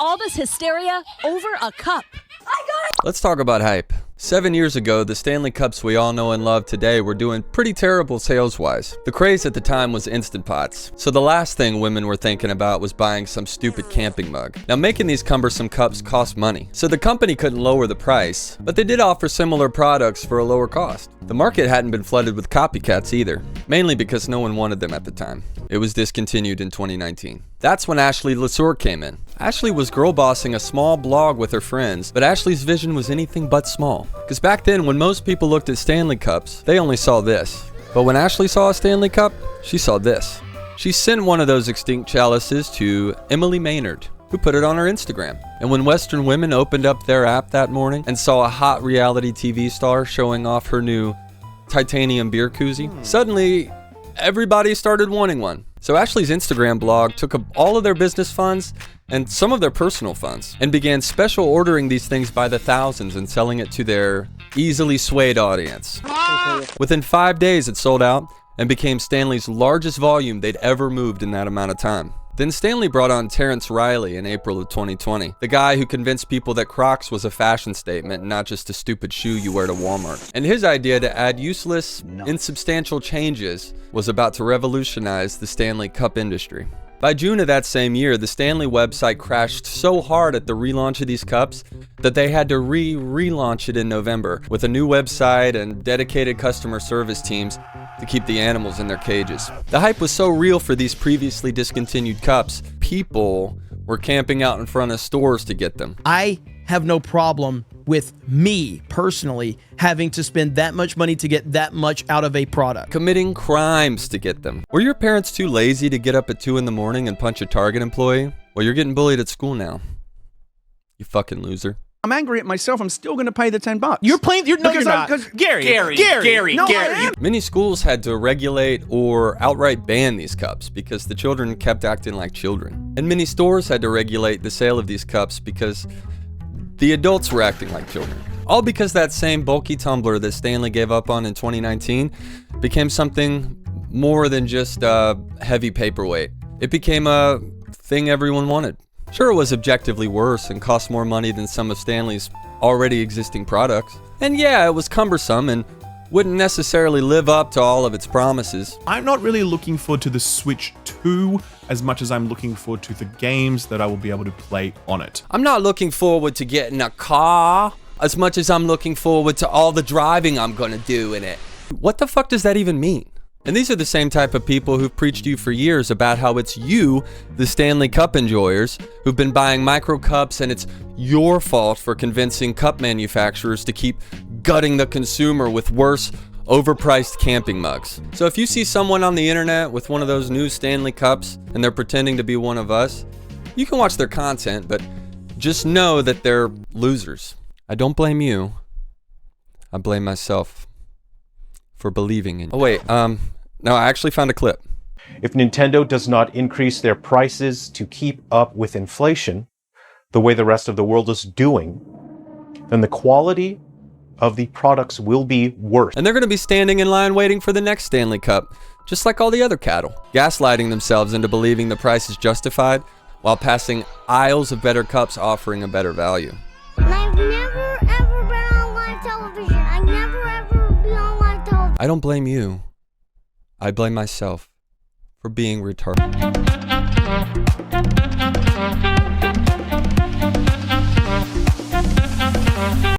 all this hysteria over a cup? Let's talk about hype. 7 years ago, the Stanley Cups we all know and love today were doing pretty terrible sales-wise. The craze at the time was Instant Pots, so the last thing women were thinking about was buying some stupid camping mug. Now, making these cumbersome cups cost money, so the company couldn't lower the price, but they did offer similar products for a lower cost. The market hadn't been flooded with copycats either, mainly because no one wanted them at the time. It was discontinued in 2019. That's when Ashley Lesueur came in. Ashley was girl bossing a small blog with her friends, but Ashley's vision was anything but small. Because back then, when most people looked at Stanley Cups, they only saw this. But when Ashley saw a Stanley Cup, she saw this. She sent one of those extinct chalices to Emily Maynard, who put it on her Instagram. And when Western women opened up their app that morning and saw a hot reality TV star showing off her new titanium beer koozie, suddenly everybody started wanting one. So Ashley's Instagram blog took all of their business funds and some of their personal funds and began special ordering these things by the thousands and selling it to their easily swayed audience. Within 5 days, it sold out and became Stanley's largest volume they'd ever moved in that amount of time. Then Stanley brought on Terrence Riley in April of 2020, the guy who convinced people that Crocs was a fashion statement, not just a stupid shoe you wear to Walmart. And his idea to add useless, insubstantial changes was about to revolutionize the Stanley Cup industry. By June of that same year, the Stanley website crashed so hard at the relaunch of these cups that they had to relaunch it in November with a new website and dedicated customer service teams to keep the animals in their cages. The hype was so real for these previously discontinued cups, people were camping out in front of stores to get them. I have no problem with me personally having to spend that much money to get that much out of a product. Committing crimes to get them. Were your parents too lazy to get up at 2 in the morning and punch a Target employee? Well, you're getting bullied at school now. You fucking loser. I'm angry at myself. I'm still going to pay the $10. You're not. Gary. No, I am. Many schools had to regulate or outright ban these cups because the children kept acting like children. And many stores had to regulate the sale of these cups because the adults were acting like children. All because that same bulky tumbler that Stanley gave up on in 2019 became something more than just a heavy paperweight. It became a thing everyone wanted. Sure, it was objectively worse and cost more money than some of Stanley's already existing products. And yeah, it was cumbersome and wouldn't necessarily live up to all of its promises. I'm not really looking forward to the Switch 2 as much as I'm looking forward to the games that I will be able to play on it. I'm not looking forward to getting a car as much as I'm looking forward to all the driving I'm gonna do in it. What the fuck does that even mean? And these are the same type of people who've preached to you for years about how it's you, the Stanley Cup enjoyers, who've been buying micro cups and it's your fault for convincing cup manufacturers to keep gutting the consumer with worse, overpriced camping mugs. So if you see someone on the internet with one of those new Stanley Cups and they're pretending to be one of us, you can watch their content, but just know that they're losers. I don't blame you. I blame myself for believing in you. Oh wait, no, I actually found a clip. If Nintendo does not increase their prices to keep up with inflation, the way the rest of the world is doing, then the quality of the products will be worse. And they're going to be standing in line waiting for the next Stanley Cup, just like all the other cattle, gaslighting themselves into believing the price is justified while passing aisles of better cups offering a better value. I've never ever been on live television. I never ever be on live television. I don't blame you. I blame myself for being retarded.